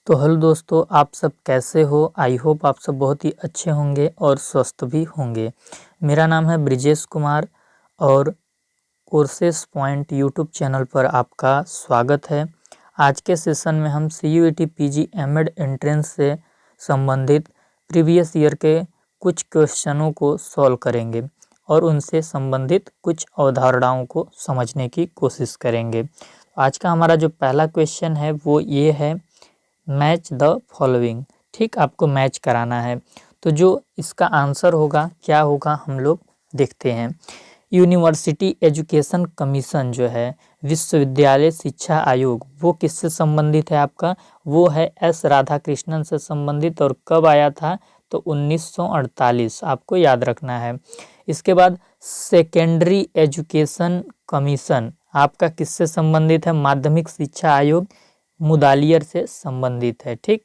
तो हेलो दोस्तों, आप सब कैसे हो। आई होप आप सब बहुत ही अच्छे होंगे और स्वस्थ भी होंगे। मेरा नाम है ब्रिजेश कुमार और कोर्सेस पॉइंट यूट्यूब चैनल पर आपका स्वागत है। आज के सेशन में हम CUET PG एमएड एंट्रेंस से संबंधित प्रीवियस ईयर के कुछ क्वेश्चनों को सॉल्व करेंगे और उनसे संबंधित कुछ अवधारणाओं को समझने की कोशिश करेंगे। आज का हमारा जो पहला क्वेश्चन है वो ये है, मैच द फॉलोइंग। ठीक, आपको मैच कराना है। तो जो इसका आंसर होगा क्या होगा हम लोग देखते हैं। यूनिवर्सिटी एजुकेशन कमीशन जो है, विश्वविद्यालय शिक्षा आयोग, वो किससे संबंधित है आपका? वो है एस राधाकृष्णन से संबंधित। और कब आया था? तो 1948, आपको याद रखना है। इसके बाद सेकेंडरी एजुकेशन कमीशन आपका किससे संबंधित है? माध्यमिक शिक्षा आयोग, मुदालियर से संबंधित है। ठीक,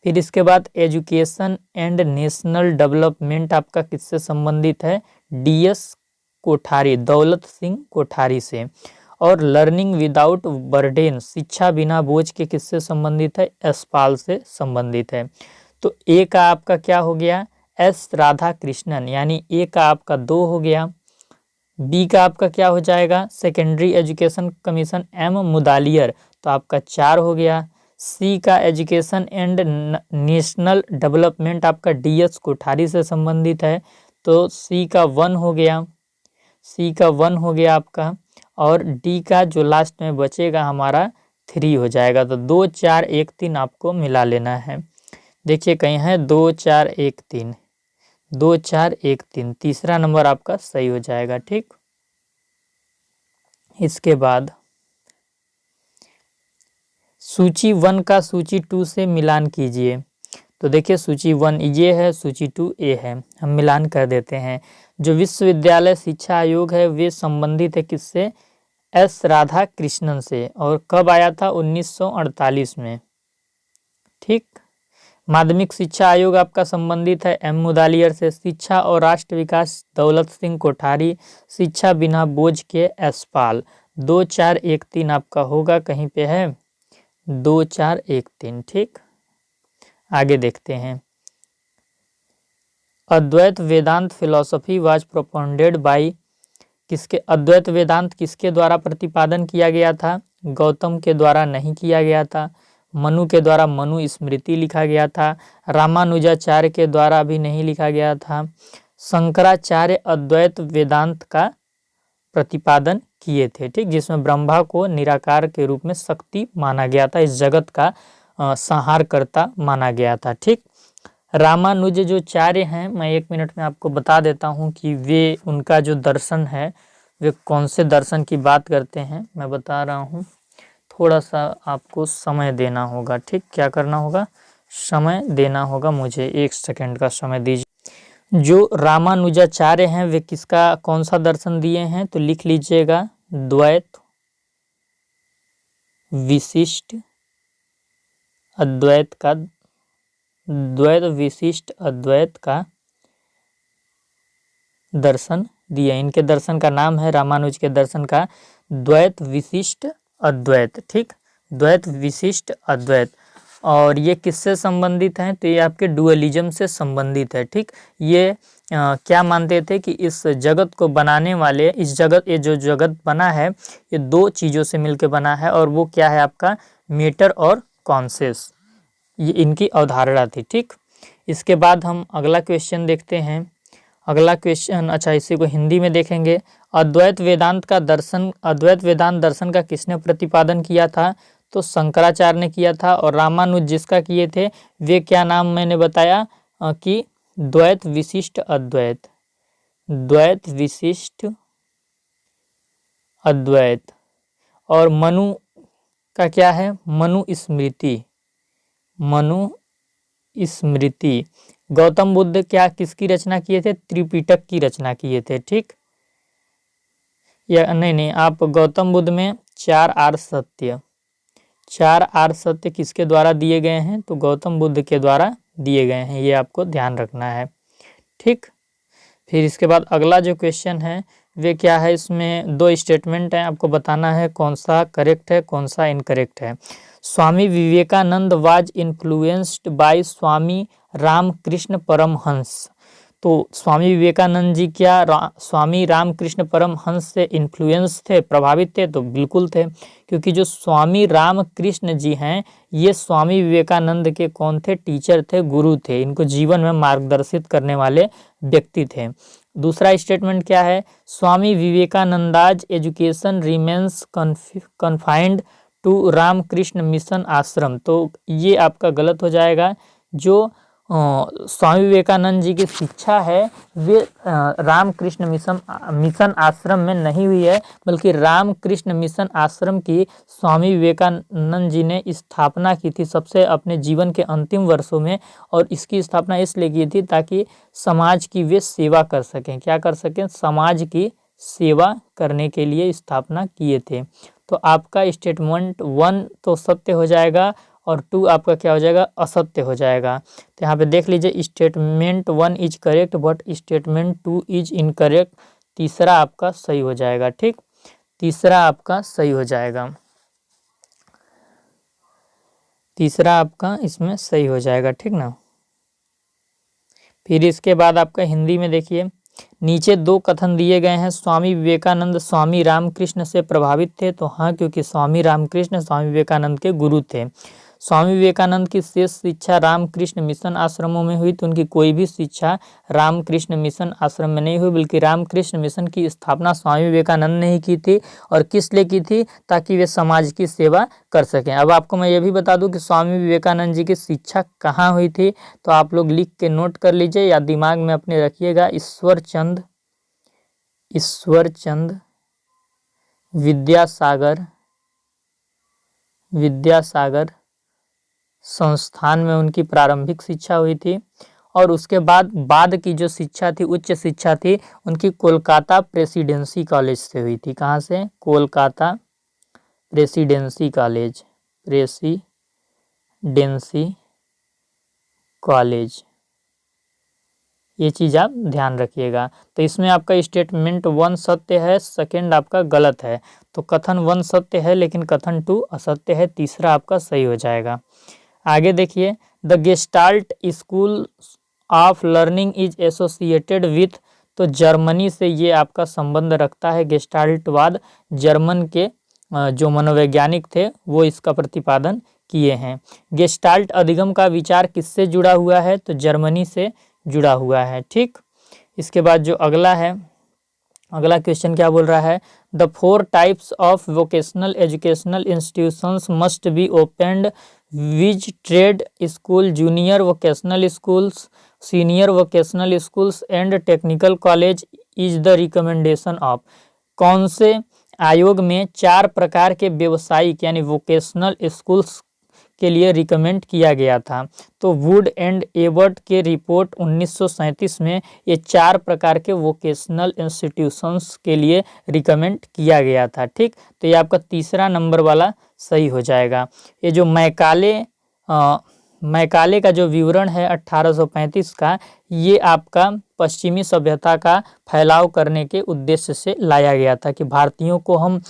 फिर इसके बाद एजुकेशन एंड नेशनल डेवलपमेंट आपका किससे संबंधित है? DS कोठारी, दौलत सिंह कोठारी से। और लर्निंग विदाउट बर्डन, शिक्षा बिना बोझ के किससे संबंधित है? यशपाल से संबंधित है। तो ए का आपका क्या हो गया? एस राधाकृष्णन, यानी ए का आपका 2 हो गया। बी का आपका क्या हो जाएगा? Secondary education commission M Mudaliar, तो आपका 4 हो गया। सी का एजुकेशन एंड नेशनल डेवलपमेंट आपका DS कोठारी से संबंधित है, तो सी का 1 हो गया। सी का 1 हो गया आपका। और डी का जो लास्ट में बचेगा हमारा 3 हो जाएगा। तो 2 4 1 3 आपको मिला लेना है। देखिए कहीं है 2 4 1 3, 2 4 1 3, तीसरा नंबर आपका सही हो जाएगा। ठीक, इसके बाद सूची 1 का सूची 2 से मिलान कीजिए। तो देखिए सूची 1 ये है, सूची 2 ये है। हम मिलान कर देते हैं। जो विश्वविद्यालय शिक्षा आयोग है वे संबंधित है किससे? एस राधाकृष्णन से। और कब आया था? 1948 में। ठीक, माध्यमिक शिक्षा आयोग आपका संबंधित है M मुदालियर से। शिक्षा और राष्ट्र विकास दौलत सिंह कोठारी। शिक्षा बिना बोझ के यशपाल। 2 4 1 3 आपका होगा, कहीं पे है 2 4 1 3। ठीक, आगे देखते हैं। अद्वैत वेदांत फिलॉसफी वाज प्रोपोंडेड बाय, किसके? अद्वैत वेदांत किसके द्वारा प्रतिपादन किया गया था? गौतम के द्वारा नहीं किया गया था। मनु के द्वारा मनु स्मृति लिखा गया था। रामानुजाचार्य के द्वारा भी नहीं लिखा गया था। शंकराचार्य अद्वैत वेदांत का प्रतिपादन किए थे। ठीक, जिसमें ब्रह्मा को निराकार के रूप में शक्ति माना गया था, इस जगत का संहारकर्ता माना गया था। ठीक, रामानुज जो चार्य हैं, मैं 1 मिनट में आपको बता देता हूं कि वे उनका जो दर्शन है वे कौन से दर्शन की बात करते हैं। मैं बता रहा हूं, थोड़ा सा आपको समय देना होगा। ठीक, क्या करना होगा? समय देना होगा मुझे। 1 सेकंड का समय दीजिए। जो रामानुजाचार्य हैं वे किसका कौन सा दर्शन दिए हैं? तो लिख लीजिएगा, द्वैत विशिष्ट अद्वैत का, द्वैत विशिष्ट अद्वैत का दर्शन दिए। इनके दर्शन का नाम है, रामानुज के दर्शन का, द्वैत विशिष्ट अद्वैत। ठीक, द्वैत विशिष्ट अद्वैत। और ये किससे संबंधित हैं? तो ये आपके डुअलिज्म से संबंधित है। ठीक, ये क्या मानते थे कि इस जगत को बनाने वाले, इस जगत, ये जो जगत बना है ये 2 चीज़ों से मिलकर बना है। और वो क्या है आपका? मैटर और कॉन्शियस, ये इनकी अवधारणा थी। ठीक, इसके बाद हम अगला क्वेश्चन देखते हैं। अगला क्वेश्चन, अच्छा इसी को हिंदी में देखेंगे। अद्वैत वेदांत का दर्शन, अद्वैत वेदांत दर्शन का किसने प्रतिपादन किया था? तो शंकराचार्य ने किया था। और रामानुज जिसका किए थे वे क्या नाम मैंने बताया कि द्वैत विशिष्ट अद्वैत, द्वैत विशिष्ट अद्वैत। और मनु का क्या है? मनु स्मृति, मनु स्मृति। गौतम बुद्ध क्या किसकी रचना किए थे? त्रिपिटक की रचना किए थे। ठीक, या नहीं, आप गौतम बुद्ध में 4 आर्य सत्य, 4 आर्य सत्य किसके द्वारा दिए गए हैं? तो गौतम बुद्ध के द्वारा दिए गए हैं, ये आपको ध्यान रखना है। ठीक, फिर इसके बाद अगला जो क्वेश्चन है वे क्या है? इसमें 2 स्टेटमेंट हैं, आपको बताना है कौन सा करेक्ट है कौन सा इनकरेक्ट है। Swami Vivekananda was influenced by Swami Ramakrishna Paramhans. तो स्वामी विवेकानंद जी क्या स्वामी रामकृष्ण परमहंस से इन्फ्लुएंस थे, प्रभावित थे? तो बिल्कुल थे, क्योंकि जो स्वामी रामकृष्ण जी हैं ये स्वामी विवेकानंद के कौन थे? टीचर थे, गुरु थे, इनको जीवन में मार्गदर्शित करने वाले व्यक्ति थे। दूसरा स्टेटमेंट क्या है? Swami Vivekananda's education remains confined to Ramakrishna mission ashram. तो ये आपका गलत हो जाएगा। जो स्वामी विवेकानंद जी की शिक्षा है वे रामकृष्ण मिशन आश्रम में नहीं हुई है, बल्कि रामकृष्ण मिशन आश्रम की स्वामी विवेकानंद जी ने स्थापना की थी सबसे अपने जीवन के अंतिम वर्षों में। और इसकी स्थापना इसलिए की थी ताकि समाज की वे सेवा कर सकें। क्या कर सकें? समाज की सेवा करने के लिए स्थापना किए थे। तो आपका स्टेटमेंट 1 तो सत्य हो जाएगा और 2 आपका क्या हो जाएगा? असत्य हो जाएगा। तो यहाँ पे देख लीजिए, statement 1 is correct but statement 2 is incorrect. तीसरा आपका सही हो जाएगा। ठीक, तीसरा आपका सही हो जाएगा, तीसरा आपका इसमें सही हो जाएगा। ठीक ना। फिर इसके बाद आपका हिंदी में देखिए, नीचे 2 कथन दिए गए हैं। स्वामी विवेकानंद स्वामी रामकृष्ण से प्रभावित थे। तो हाँ, क्योंकि स्वामी रामकृष्ण स्वामी विवेकानंद के गुरु थे। स्वामी विवेकानंद की शेष शिक्षा रामकृष्ण मिशन आश्रमों में हुई। तो उनकी कोई भी शिक्षा रामकृष्ण मिशन आश्रम में नहीं हुई, बल्कि रामकृष्ण मिशन की स्थापना स्वामी विवेकानंद ने ही की थी। और किस लिए की थी? ताकि वे समाज की सेवा कर सकें। अब आपको मैं ये भी बता दूं कि स्वामी विवेकानंद जी की शिक्षा कहाँ हुई थी, तो आप लोग लिख के नोट कर लीजिए या दिमाग में अपने रखिएगा। ईश्वरचंद विद्यासागर संस्थान में उनकी प्रारंभिक शिक्षा हुई थी। और उसके बाद की जो शिक्षा थी, उच्च शिक्षा थी, उनकी कोलकाता प्रेसिडेंसी कॉलेज से हुई थी। कहाँ से? Kolkata presidency college. ये चीज़ आप ध्यान रखिएगा। तो इसमें आपका स्टेटमेंट 1 सत्य है, सेकंड आपका गलत है। तो कथन 1 सत्य है लेकिन कथन 2 असत्य है। तीसरा आपका सही हो जाएगा। आगे देखिए, the gestalt school of learning is associated with. तो जर्मनी से ये आपका संबंध रखता है। गेस्टाल्टवाद जर्मन के जो मनोवैज्ञानिक थे वो इसका प्रतिपादन किए हैं। गेस्टाल्ट अधिगम का विचार किससे जुड़ा हुआ है? तो जर्मनी से जुड़ा हुआ है। ठीक, इसके बाद जो अगला है, अगला क्वेश्चन क्या बोल रहा है? The 4 types of vocational educational institutions must be opened which trade school, junior vocational schools, senior vocational schools and technical college is the recommendation of. कौन से आयोग में 4 प्रकार के व्यवसायिक यानी वोकेशनल स्कूल्स के लिए रिकमेंड किया गया था? तो वुड एंड एबर्ट के रिपोर्ट 1937 में ये 4 प्रकार के वोकेशनल इंस्टीट्यूशंस के लिए रिकमेंड किया गया था। ठीक, तो ये आपका तीसरा नंबर वाला सही हो जाएगा। ये जो मैकाले का जो विवरण है 1835 का, ये आपका पश्चिमी सभ्यता का फैलाव करने के उद्देश्य से लाया गया था कि भारतीयों को हम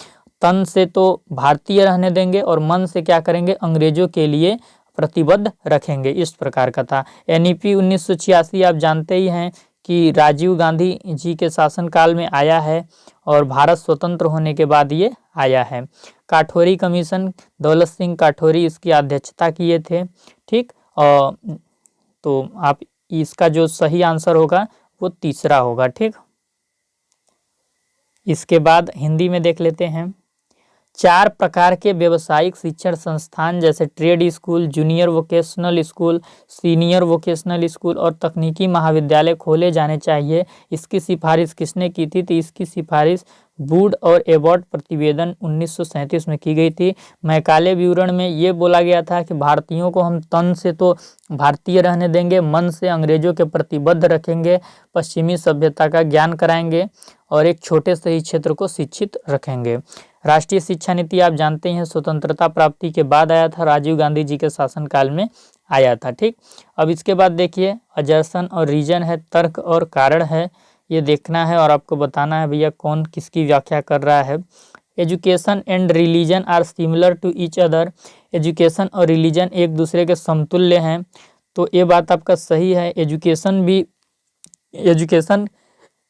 तन से तो भारतीय रहने देंगे और मन से क्या करेंगे? अंग्रेजों के लिए प्रतिबद्ध रखेंगे। इस प्रकार का था। एनईपी 1986 आप जानते ही हैं कि राजीव गांधी जी के शासनकाल में आया है और भारत स्वतंत्र होने के बाद ये आया है। काठौरी कमीशन, दौलत सिंह काठौरी इसकी अध्यक्षता किए थे। ठीक, और तो आप इसका जो सही आंसर होगा वो तीसरा होगा। ठीक, इसके बाद हिंदी में देख लेते हैं। 4 प्रकार के व्यावसायिक शिक्षण संस्थान जैसे trade school, junior vocational school, senior vocational school और तकनीकी महाविद्यालय खोले जाने चाहिए। इसकी सिफारिश किसने की थी? तो इसकी सिफारिश वुड और एबर्ट प्रतिवेदन 1937 में की गई थी। मैकाले विवरण में ये बोला गया था कि भारतीयों को हम तन से तो भारतीय रहने देंगे, मन से अंग्रेजों के प्रतिबद्ध रखेंगे, पश्चिमी सभ्यता का ज्ञान कराएंगे और एक छोटे से ही क्षेत्र को शिक्षित रखेंगे। राष्ट्रीय शिक्षा नीति आप जानते हैं स्वतंत्रता प्राप्ति के बाद आया था, राजीव गांधी जी के शासनकाल में आया था। ठीक, अब इसके बाद देखिए, अजर्सन और रीजन है, तर्क और कारण है, ये देखना है और आपको बताना है भैया कौन किसकी व्याख्या कर रहा है। Education and religion are similar to each other. Education और रिलीजन एक दूसरे के समतुल्य हैं, तो ये बात आपका सही है। एजुकेशन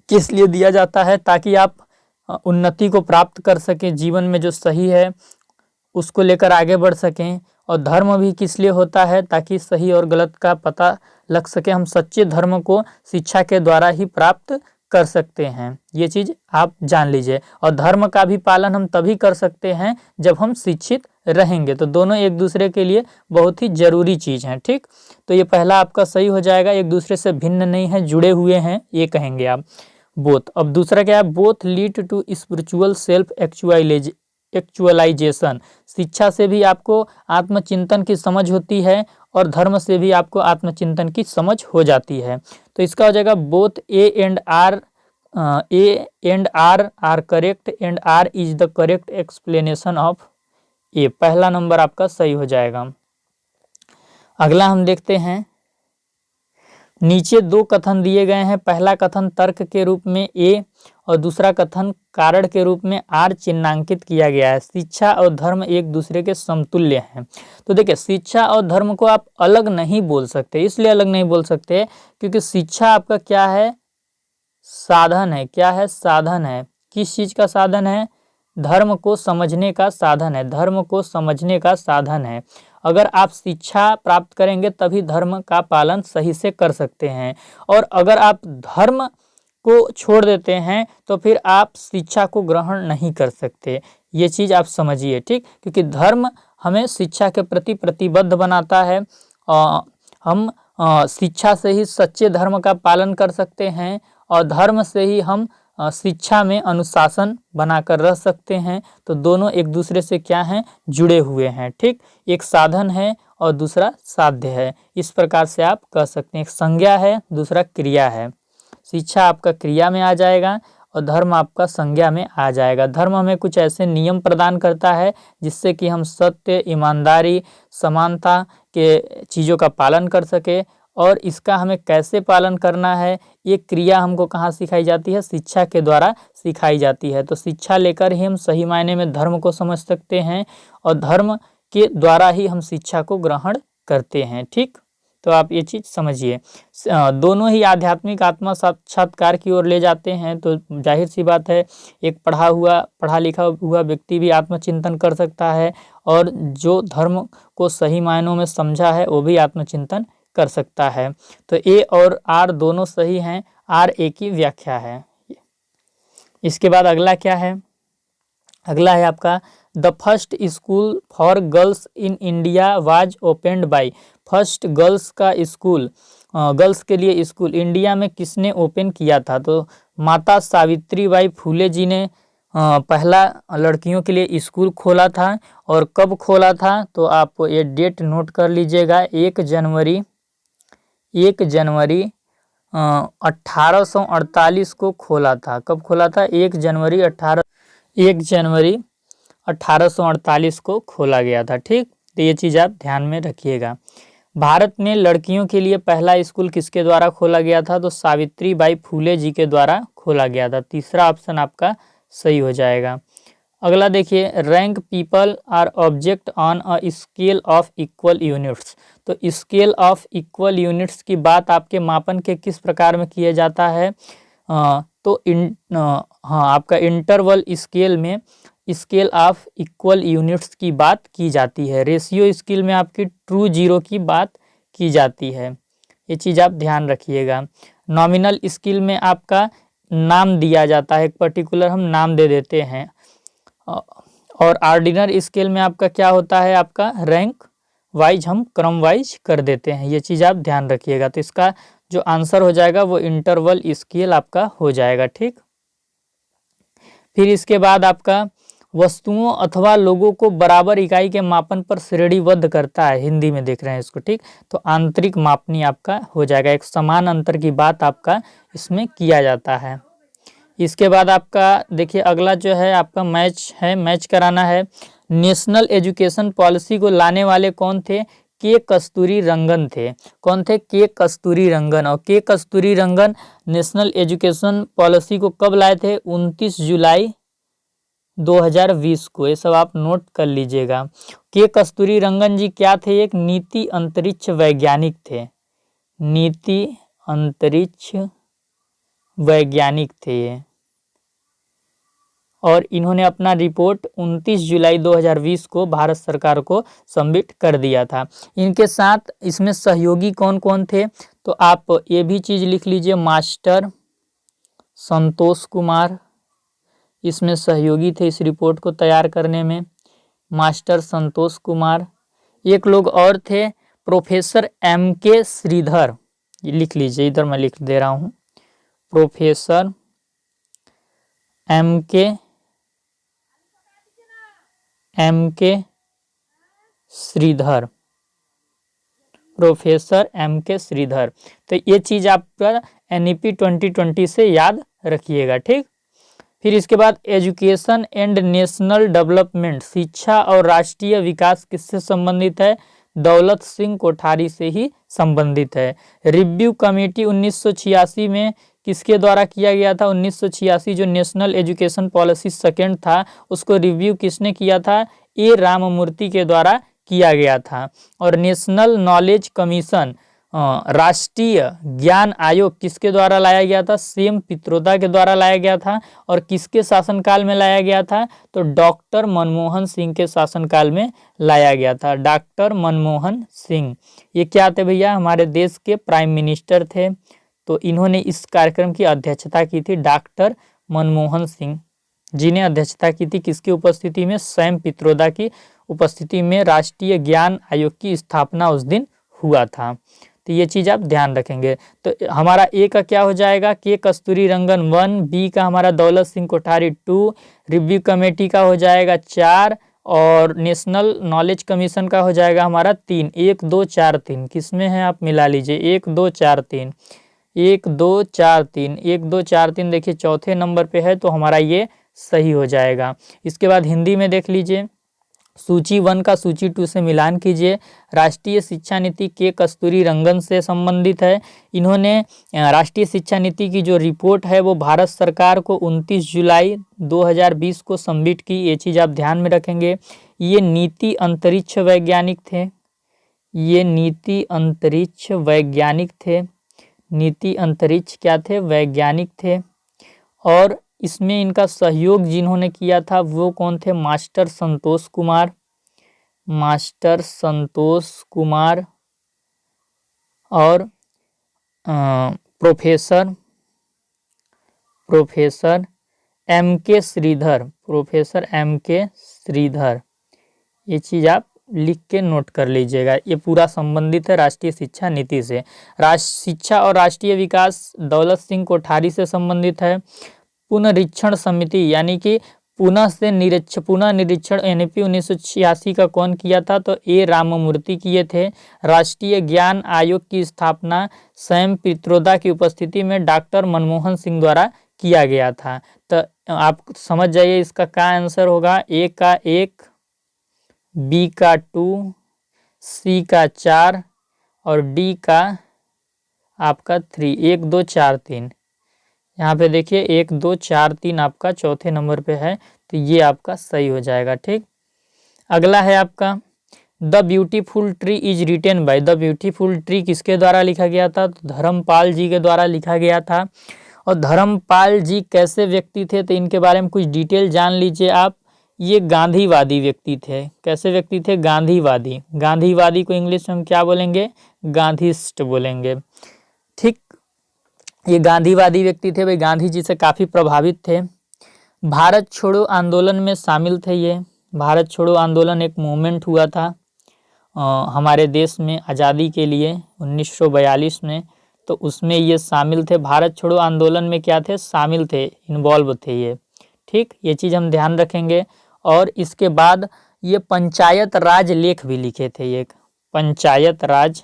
किस लिए दिया जाता है, ताकि आप उन्नति को प्राप्त कर सकें, जीवन में जो सही है उसको लेकर आगे बढ़ सकें। और धर्म भी किस लिए होता है, ताकि सही और गलत का पता लग सके। हम सच्चे धर्म को शिक्षा के द्वारा ही प्राप्त कर सकते हैं, ये चीज़ आप जान लीजिए। और धर्म का भी पालन हम तभी कर सकते हैं जब हम शिक्षित रहेंगे, तो दोनों एक दूसरे के लिए बहुत ही जरूरी चीज़ हैं। ठीक, तो ये पहला आपका सही हो जाएगा, एक दूसरे से भिन्न नहीं है, जुड़े हुए हैं, ये कहेंगे आप बोथ। अब दूसरा क्या है, both lead to spiritual self actualisation. शिक्षा से भी आपको आत्मचिंतन की समझ होती है और धर्म से भी आपको आत्मचिंतन की समझ हो जाती है। तो इसका हो जाएगा both A and R are correct and R is the correct explanation of A. पहला नंबर आपका सही हो जाएगा। अगला हम देखते हैं, नीचे दो कथन दिए गए हैं। पहला कथन तर्क के रूप में ए और दूसरा कथन कारण के रूप में आर चिन्हांकित किया गया है। शिक्षा और धर्म एक दूसरे के समतुल्य हैं। तो देखिए, शिक्षा और धर्म को आप अलग नहीं बोल सकते। इसलिए अलग नहीं बोल सकते क्योंकि शिक्षा आपका क्या है, साधन है। क्या है, साधन है। किस चीज का साधन है, धर्म को समझने का साधन है। धर्म को समझने का साधन है। अगर आप शिक्षा प्राप्त करेंगे तभी धर्म का पालन सही से कर सकते हैं, और अगर आप धर्म को छोड़ देते हैं तो फिर आप शिक्षा को ग्रहण नहीं कर सकते। ये चीज़ आप समझिए, ठीक, क्योंकि धर्म हमें शिक्षा के प्रति प्रतिबद्ध बनाता है। हम शिक्षा से ही सच्चे धर्म का पालन कर सकते हैं और धर्म से ही हम शिक्षा में अनुशासन बनाकर रह सकते हैं। तो दोनों एक दूसरे से क्या हैं, जुड़े हुए हैं। ठीक, एक साधन है और दूसरा साध्य है। इस प्रकार से आप कह सकते हैं, एक संज्ञा है, दूसरा क्रिया है। शिक्षा आपका क्रिया में आ जाएगा और धर्म आपका संज्ञा में आ जाएगा। धर्म हमें कुछ ऐसे नियम प्रदान करता है जिससे कि हम सत्य, ईमानदारी, समानता के चीज़ों का पालन कर सके। और इसका हमें कैसे पालन करना है, ये क्रिया हमको कहाँ सिखाई जाती है, शिक्षा के द्वारा सिखाई जाती है। तो शिक्षा लेकर ही हम सही मायने में धर्म को समझ सकते हैं और धर्म के द्वारा ही हम शिक्षा को ग्रहण करते हैं। ठीक, तो आप ये चीज़ समझिए। दोनों ही आध्यात्मिक आत्मा साक्षात्कार की ओर ले जाते हैं। तो जाहिर सी बात है, एक पढ़ा लिखा हुआ व्यक्ति भी आत्मचिंतन कर सकता है और जो धर्म को सही मायनों में समझा है वो भी आत्मचिंतन कर सकता है। तो ए और आर दोनों सही हैं, आर ए की व्याख्या है। इसके बाद अगला क्या है, अगला है आपका the first school for girls in India was opened by. First girls का स्कूल, गर्ल्स के लिए स्कूल इंडिया में किसने ओपन किया था? तो माता सावित्रीबाई फूले जी ने पहला लड़कियों के लिए स्कूल खोला था। और कब खोला था, तो आप ये डेट नोट कर लीजिएगा, 1 जनवरी 1848 को खोला था। कब खोला था? 1 जनवरी 1848 को खोला गया था। ठीक, तो ये चीज़ आप ध्यान में रखिएगा। भारत में लड़कियों के लिए पहला स्कूल किसके द्वारा खोला गया था? तो सावित्रीबाई फूले जी के द्वारा खोला गया था। तीसरा ऑप्शन आपका सही हो जाएगा। अगला देखिए, rank people or object on a scale of equal units. तो स्केल ऑफ इक्वल यूनिट्स की बात आपके मापन के किस प्रकार में किया जाता है? आपका इंटरवल स्केल में स्केल ऑफ इक्वल यूनिट्स की बात की जाती है। रेशियो स्केल में आपकी ट्रू जीरो की बात की जाती है। ये चीज़ आप ध्यान रखिएगा। नॉमिनल स्केल में आपका नाम दिया जाता है, एक पर्टिकुलर हम नाम दे देते हैं। और ऑर्डिनल स्केल में आपका क्या होता है, आपका रैंक वाइज हम क्रम वाइज कर देते हैं। ये चीज़ आप ध्यान रखिएगा। तो इसका जो आंसर हो जाएगा वो इंटरवल स्केल आपका हो जाएगा। ठीक, फिर इसके बाद आपका वस्तुओं अथवा लोगों को बराबर इकाई के मापन पर श्रेणीबद्ध करता है। हिंदी में देख रहे हैं इसको। ठीक, तो आंतरिक मापनी आपका हो जाएगा। एक समान अंतर की बात आपका इसमें किया जाता है। इसके बाद आपका देखिए, अगला जो है आपका मैच है, मैच कराना है। नेशनल एजुकेशन पॉलिसी को लाने वाले कौन थे? के कस्तूरी रंगन थे। कौन थे? के कस्तूरी रंगन। और के कस्तूरी रंगन नेशनल एजुकेशन पॉलिसी को कब लाए थे? 29 जुलाई 2020 को, ये सब आप नोट कर लीजिएगा। के कस्तूरी रंगन जी क्या थे? एक नीति अंतरिक्ष वैज्ञानिक थे, नीति अंतरिक्ष वैज्ञानिक थे ये, और इन्होंने अपना रिपोर्ट 29 जुलाई 2020 को भारत सरकार को सबमिट कर दिया था। इनके साथ इसमें सहयोगी कौन कौन थे? तो आप ये भी चीज़ लिख लीजिए, मास्टर संतोष कुमार इसमें सहयोगी थे इस रिपोर्ट को तैयार करने में, मास्टर संतोष कुमार। एक लोग और थे, प्रोफेसर MK श्रीधर, ये लिख लीजिए, इधर मैं लिख दे रहा हूँ, professor MK Shridhar, professor MK Shridhar. तो ये चीज़ आपका NEP 2020 से याद रखिएगा, ठीक। फिर इसके बाद एजुकेशन एंड नेशनल डेवलपमेंट, शिक्षा और राष्ट्रीय विकास किससे संबंधित है? दौलत सिंह कोठारी से ही संबंधित है। रिव्यू कमेटी 1986 में किसके द्वारा किया गया था? 1986 जो नेशनल एजुकेशन पॉलिसी सेकेंड था, उसको रिव्यू किसने किया था? ए राममूर्ति के द्वारा किया गया था। और नेशनल नॉलेज कमीशन, राष्ट्रीय ज्ञान आयोग किसके द्वारा लाया गया था? सेम पित्रोदा के द्वारा लाया गया था। और किसके शासनकाल में लाया गया था? तो डॉक्टर मनमोहन सिंह के शासनकाल में लाया गया था, डॉक्टर मनमोहन सिंह। ये क्या थे भैया? हमारे देश के प्राइम मिनिस्टर थे। तो इन्होंने इस कार्यक्रम की अध्यक्षता की थी, डॉक्टर मनमोहन सिंह, जिन्हें अध्यक्षता की थी किसकी उपस्थिति में? सैम पित्रोदा की उपस्थिति में राष्ट्रीय ज्ञान आयोग की स्थापना उस दिन हुआ था। तो ये चीज़ आप ध्यान रखेंगे। तो हमारा ए का क्या हो जाएगा? के कस्तूरी रंगन 1, बी का हमारा दौलत सिंह कोठारी 2, रिव्यू कमेटी का हो जाएगा 4, और नेशनल नॉलेज कमीशन का हो जाएगा हमारा 3। 1 2 4 3 किसमें है? आप मिला लीजिए, 1 2 4 3, 1 2 4 3, 1 2 4 3 देखिए चौथे नंबर पे है, तो हमारा ये सही हो जाएगा। इसके बाद हिंदी में देख लीजिए, सूची 1 का सूची 2 से मिलान कीजिए। राष्ट्रीय शिक्षा नीति के कस्तूरी रंगन से संबंधित है। इन्होंने राष्ट्रीय शिक्षा नीति की जो रिपोर्ट है वो भारत सरकार को 29 जुलाई 2020 को सबमिट की, ये चीज़ आप ध्यान में रखेंगे। ये नीति अंतरिक्ष वैज्ञानिक थे, ये नीति अंतरिक्ष वैज्ञानिक थे, नीति अंतरिक्ष क्या थे? वैज्ञानिक थे। और इसमें इनका सहयोग जिन्होंने किया था वो कौन थे? मास्टर संतोष कुमार, मास्टर संतोष कुमार, और professor MK Shridhar, professor MK Shridhar. ये चीज़ आप लिख के नोट कर लीजिएगा, ये पूरा संबंधित है राष्ट्रीय शिक्षा नीति से। शिक्षा और राष्ट्रीय विकास दौलत सिंह कोठारी से संबंधित है। पुनरीक्षण समिति यानी कि पुनः निरीक्षण NEP 1986 का कौन किया था? तो ए राममूर्ति किए थे। राष्ट्रीय ज्ञान आयोग की स्थापना सैम पित्रोदा की उपस्थिति में डॉक्टर मनमोहन सिंह द्वारा किया गया था। तो आप समझ जाइए इसका क्या आंसर होगा? ए का 1, बी का 2, सी का 4 और डी का आपका 3। 1 2 4 3 यहाँ पे देखिए 1 2 4 3 आपका चौथे नंबर पे है, तो ये आपका सही हो जाएगा, ठीक। अगला है आपका the beautiful tree is written by, the beautiful tree किसके द्वारा लिखा गया था? तो धर्मपाल जी के द्वारा लिखा गया था। और धर्मपाल जी कैसे व्यक्ति थे? तो इनके बारे में कुछ डिटेल जान लीजिए आप। ये गांधीवादी व्यक्ति थे। कैसे व्यक्ति थे? गांधीवादी। गांधीवादी को इंग्लिश में हम क्या बोलेंगे? गांधीस्ट बोलेंगे, ठीक। ये गांधीवादी व्यक्ति थे, भाई गांधी जी से काफ़ी प्रभावित थे। भारत छोड़ो आंदोलन में शामिल थे ये। भारत छोड़ो आंदोलन एक मूवमेंट हुआ था हमारे देश में आज़ादी के लिए 1942 में, तो उसमें ये शामिल थे। भारत छोड़ो आंदोलन में क्या थे? शामिल थे, इन्वॉल्व थे ये, ठीक। ये चीज़ हम ध्यान रखेंगे। और इसके बाद ये पंचायत राज लेख भी लिखे थे, ये पंचायत राज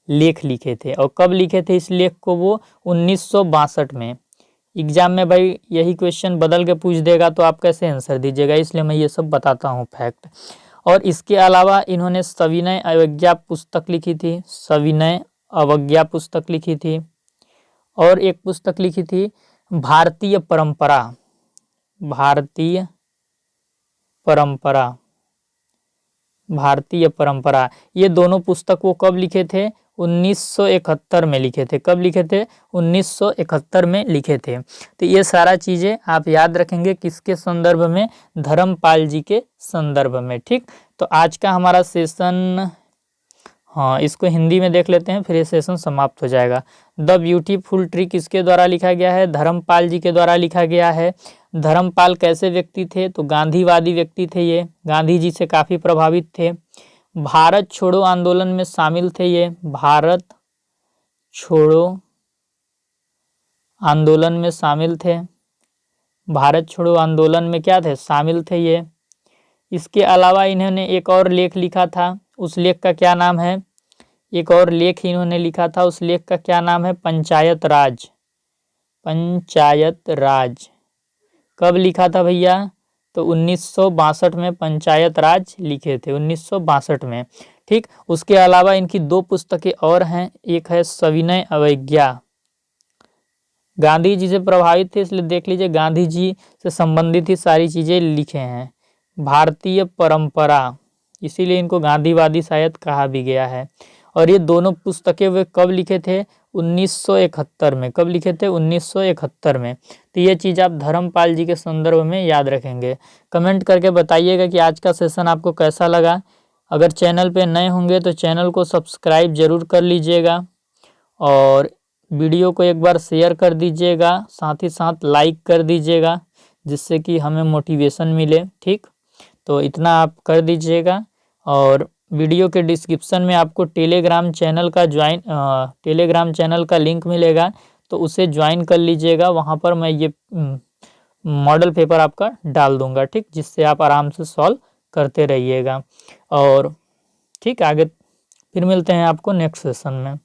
लेख लिखे थे। और कब लिखे थे इस लेख को? वो 1962 में। एग्जाम में भाई यही क्वेश्चन बदल के पूछ देगा तो आप कैसे आंसर दीजिएगा, इसलिए मैं ये सब बताता हूँ फैक्ट। और इसके अलावा इन्होंने सविनय अवज्ञा पुस्तक लिखी थी, सविनय अवज्ञा पुस्तक लिखी थी। और एक पुस्तक लिखी थी भारतीय परंपरा, भारतीय परंपरा, भारतीय परंपरा, ये दोनों पुस्तक वो कब लिखे थे? 1971 में लिखे थे। कब लिखे थे? 1971 में लिखे थे। तो ये सारा चीज़ें आप याद रखेंगे किसके संदर्भ में? धर्मपाल जी के संदर्भ में। ठीक, तो आज का हमारा सेशन, हाँ इसको हिंदी में देख लेते हैं फिर ये सेशन समाप्त हो जाएगा। द ब्यूटीफुल ट्री किसके द्वारा लिखा गया है? धर्मपाल जी के द्वारा लिखा गया है। धर्मपाल कैसे व्यक्ति थे? तो गांधीवादी व्यक्ति थे ये, गांधी जी से काफ़ी प्रभावित थे। भारत छोड़ो आंदोलन में शामिल थे ये, भारत छोड़ो आंदोलन में शामिल थे। भारत छोड़ो आंदोलन में क्या थे? शामिल थे ये। इसके अलावा इन्होंने एक और लेख लिखा था, उस लेख का क्या नाम है? एक और लेख इन्होंने लिखा था, उस लेख का क्या नाम है? पंचायत राज। पंचायत राज कब लिखा था भैया? तो 1962 में पंचायत राज लिखे थे, 1962 में। ठीक, उसके अलावा इनकी दो पुस्तकें और हैं, एक है सविनय अवज्ञा। गांधी जी से प्रभावित थे इसलिए देख लीजिए गांधी जी से संबंधित ही सारी चीज़ें लिखे हैं। भारतीय परंपरा, इसीलिए इनको गांधीवादी शायद कहा भी गया है। और ये दोनों पुस्तकें वे कब लिखे थे? 1971 में। कब लिखे थे? 1971 में। तो ये चीज़ आप धर्मपाल जी के संदर्भ में याद रखेंगे। कमेंट करके बताइएगा कि आज का सेशन आपको कैसा लगा। अगर चैनल पे नए होंगे तो चैनल को सब्सक्राइब जरूर कर लीजिएगा और वीडियो को एक बार शेयर कर दीजिएगा, साथ ही साथ लाइक कर दीजिएगा जिससे कि हमें मोटिवेशन मिले। ठीक, तो इतना आप कर दीजिएगा। और वीडियो के डिस्क्रिप्शन में आपको टेलीग्राम चैनल का लिंक मिलेगा, तो उसे ज्वाइन कर लीजिएगा। वहाँ पर मैं ये मॉडल पेपर आपका डाल दूंगा, ठीक, जिससे आप आराम से सॉल्व करते रहिएगा। और ठीक, आगे फिर मिलते हैं आपको नेक्स्ट सेशन में।